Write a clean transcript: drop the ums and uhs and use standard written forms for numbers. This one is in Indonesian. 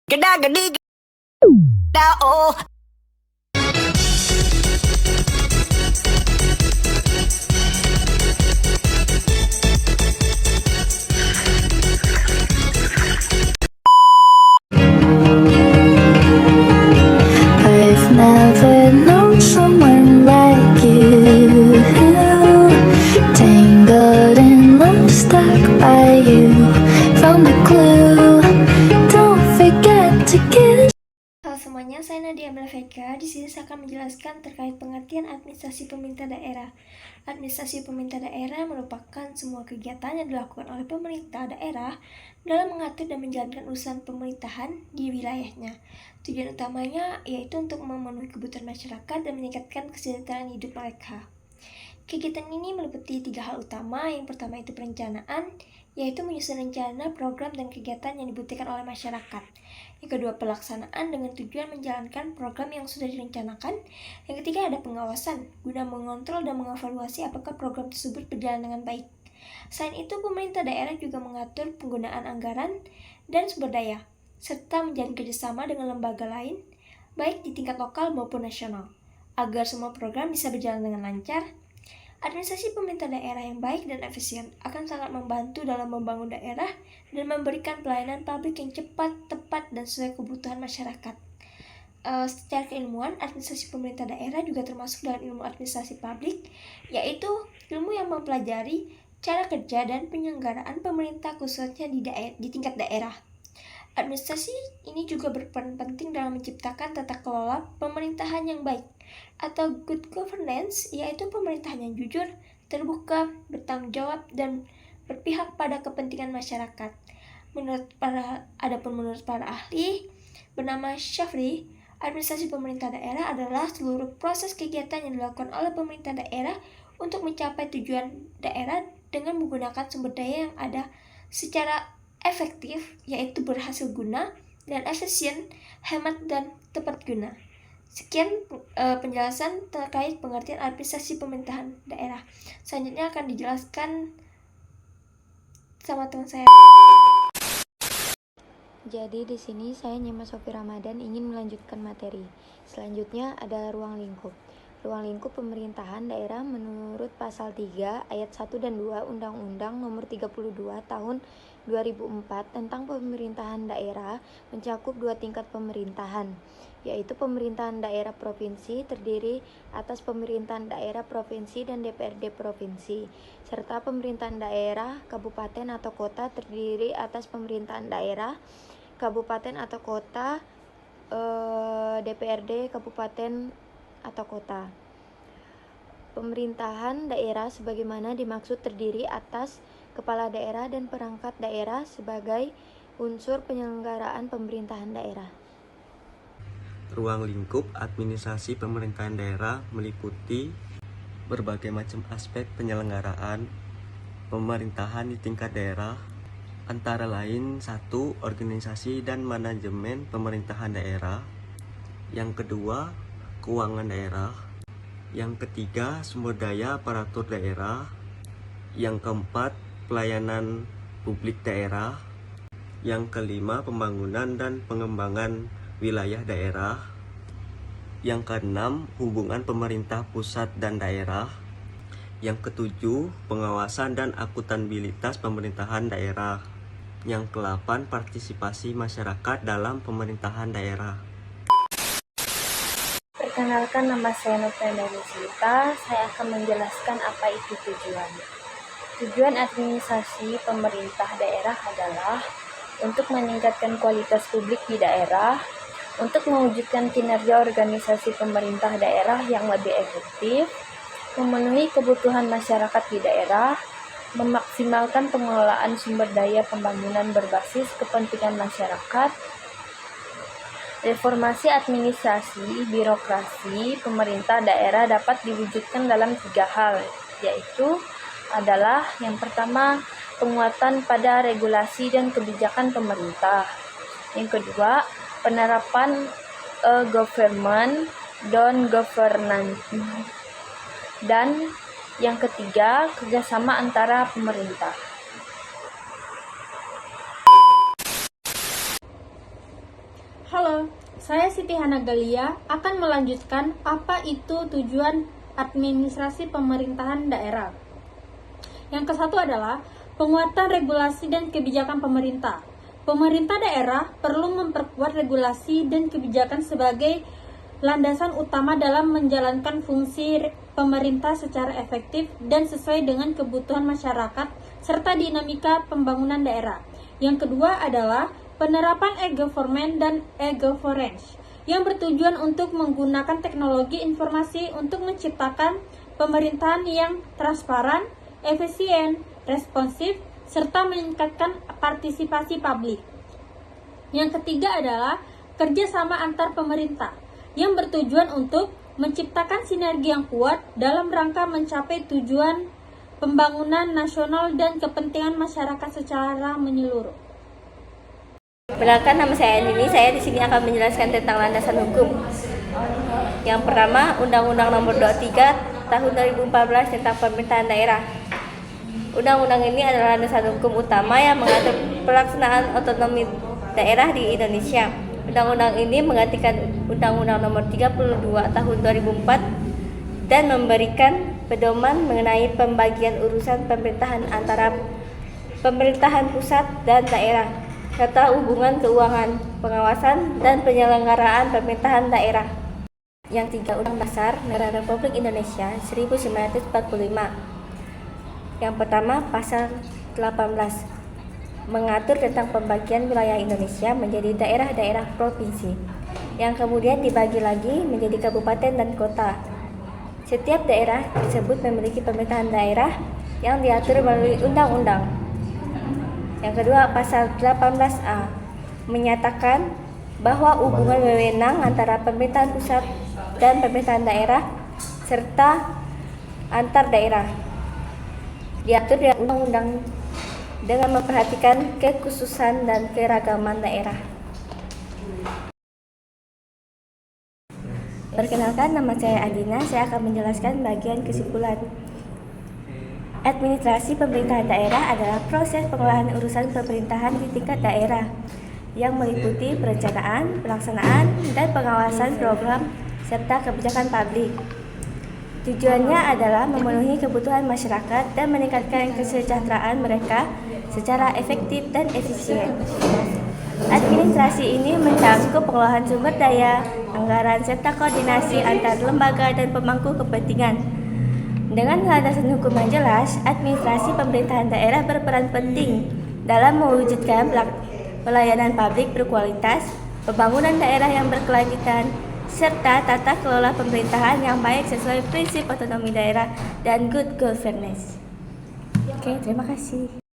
Gada gadi gada oh. I've never known someone like you, tangled in love, stuck by you, found a clue, don't forget to kiss. Halo semuanya, saya Nadia Melveka. Di sini saya akan menjelaskan terkait pengertian administrasi pemerintah daerah. Administrasi pemerintah daerah merupakan semua kegiatan yang dilakukan oleh pemerintah daerah dalam mengatur dan menjalankan urusan pemerintahan di wilayahnya. Tujuan utamanya yaitu untuk memenuhi kebutuhan masyarakat dan meningkatkan kesejahteraan hidup mereka. Kegiatan ini meliputi 3 hal utama. Yang pertama itu perencanaan, yaitu menyusun rencana, program, dan kegiatan yang dibutuhkan oleh masyarakat. Yang kedua, pelaksanaan dengan tujuan menjalankan program yang sudah direncanakan. Yang ketiga, ada pengawasan, guna mengontrol dan mengevaluasi apakah program tersebut berjalan dengan baik. Selain itu, pemerintah daerah juga mengatur penggunaan anggaran dan sumber daya, serta menjalin kerjasama dengan lembaga lain, baik di tingkat lokal maupun nasional, agar semua program bisa berjalan dengan lancar. Administrasi pemerintah daerah yang baik dan efisien akan sangat membantu dalam membangun daerah dan memberikan pelayanan publik yang cepat, tepat, dan sesuai kebutuhan masyarakat. Secara keilmuan, administrasi pemerintah daerah juga termasuk dalam ilmu administrasi publik, yaitu ilmu yang mempelajari cara kerja dan penyelenggaraan pemerintah khususnya di tingkat daerah. Administrasi ini juga berperan penting dalam menciptakan tata kelola pemerintahan yang baik atau good governance, yaitu pemerintahan yang jujur, terbuka, bertanggung jawab, dan berpihak pada kepentingan masyarakat. Menurut para ahli bernama Shafri, administrasi pemerintah daerah adalah seluruh proses kegiatan yang dilakukan oleh pemerintah daerah untuk mencapai tujuan daerah dengan menggunakan sumber daya yang ada secara efektif, yaitu berhasil guna dan efisien, hemat, dan tepat guna. Sekian penjelasan terkait pengertian administrasi pemerintahan daerah. Selanjutnya akan dijelaskan sama teman saya. Jadi di sini saya Nyema Sofi Ramadan ingin melanjutkan materi. Selanjutnya ada ruang lingkup. Ruang lingkup pemerintahan daerah menurut pasal 3 ayat 1 dan 2 Undang-Undang Nomor 32 Tahun 2004 tentang pemerintahan daerah mencakup 2 tingkat pemerintahan, yaitu pemerintahan daerah provinsi terdiri atas pemerintahan daerah provinsi dan DPRD provinsi, serta pemerintahan daerah kabupaten atau kota terdiri atas pemerintahan daerah kabupaten atau kota, DPRD kabupaten atau kota. Pemerintahan daerah sebagaimana dimaksud terdiri atas kepala daerah dan perangkat daerah sebagai unsur penyelenggaraan pemerintahan daerah. Ruang lingkup administrasi pemerintahan daerah meliputi berbagai macam aspek penyelenggaraan pemerintahan di tingkat daerah, antara lain 1. Organisasi dan manajemen pemerintahan daerah. Yang kedua, keuangan daerah. Yang ketiga, sumber daya aparatur daerah. Yang keempat, pelayanan publik daerah. Yang kelima, pembangunan dan pengembangan wilayah daerah. Yang keenam, hubungan pemerintah pusat dan daerah. Yang ketujuh, pengawasan dan akuntabilitas pemerintahan daerah. Yang ke-8, partisipasi masyarakat dalam pemerintahan daerah. Perkenalkan, nama saya Novena Rizlita. Saya akan menjelaskan apa itu tujuan. Tujuan administrasi pemerintah daerah adalah untuk meningkatkan kualitas publik di daerah, untuk mewujudkan kinerja organisasi pemerintah daerah yang lebih efektif, memenuhi kebutuhan masyarakat di daerah, memaksimalkan pengelolaan sumber daya pembangunan berbasis kepentingan masyarakat. Reformasi administrasi birokrasi pemerintah daerah dapat diwujudkan dalam 3 hal, yaitu adalah yang pertama, penguatan pada regulasi dan kebijakan pemerintah. Yang kedua, penerapan government dan governance. Dan yang ketiga, kerjasama antara pemerintah. Saya Siti Hanagalia akan melanjutkan apa itu tujuan administrasi pemerintahan daerah. Yang ke-1 adalah penguatan regulasi dan kebijakan pemerintah. Pemerintah daerah perlu memperkuat regulasi dan kebijakan sebagai landasan utama dalam menjalankan fungsi pemerintah secara efektif dan sesuai dengan kebutuhan masyarakat serta dinamika pembangunan daerah. Yang kedua adalah penerapan e-government dan e-governance yang bertujuan untuk menggunakan teknologi informasi untuk menciptakan pemerintahan yang transparan, efisien, responsif, serta meningkatkan partisipasi publik. Yang ketiga adalah kerjasama antar pemerintah yang bertujuan untuk menciptakan sinergi yang kuat dalam rangka mencapai tujuan pembangunan nasional dan kepentingan masyarakat secara menyeluruh. Perkenalkan, nama saya Andini. Saya di sini akan menjelaskan tentang landasan hukum. Yang pertama, Undang-Undang Nomor 23 Tahun 2014 tentang Pemerintahan Daerah. Undang-undang ini adalah landasan hukum utama yang mengatur pelaksanaan otonomi daerah di Indonesia. Undang-undang ini menggantikan Undang-Undang Nomor 32 Tahun 2004 dan memberikan pedoman mengenai pembagian urusan pemerintahan antara pemerintahan pusat dan daerah, serta hubungan keuangan, pengawasan, dan penyelenggaraan pemerintahan daerah. Yang tiga, Undang Dasar Negara Republik Indonesia 1945. Yang pertama, Pasal 18 mengatur tentang pembagian wilayah Indonesia menjadi daerah-daerah provinsi, yang kemudian dibagi lagi menjadi kabupaten dan kota. Setiap daerah tersebut memiliki pemerintahan daerah yang diatur melalui undang-undang. Yang kedua, Pasal 18A menyatakan bahwa hubungan wewenang antara pemerintahan pusat dan pemerintahan daerah serta antar daerah diatur dalam undang-undang dengan memperhatikan kekhususan dan keragaman daerah. Perkenalkan, nama saya Adina. Saya akan menjelaskan bagian kesimpulan. Administrasi pemerintahan daerah adalah proses pengelolaan urusan pemerintahan di tingkat daerah yang meliputi perencanaan, pelaksanaan, dan pengawasan program serta kebijakan publik. Tujuannya adalah memenuhi kebutuhan masyarakat dan meningkatkan kesejahteraan mereka secara efektif dan efisien. Administrasi ini mencakup pengelolaan sumber daya, anggaran, serta koordinasi antar lembaga dan pemangku kepentingan. Dengan landasan hukum yang jelas, administrasi pemerintahan daerah berperan penting dalam mewujudkan pelayanan publik berkualitas, pembangunan daerah yang berkelanjutan, serta tata kelola pemerintahan yang baik sesuai prinsip otonomi daerah dan good governance. Oke, terima kasih.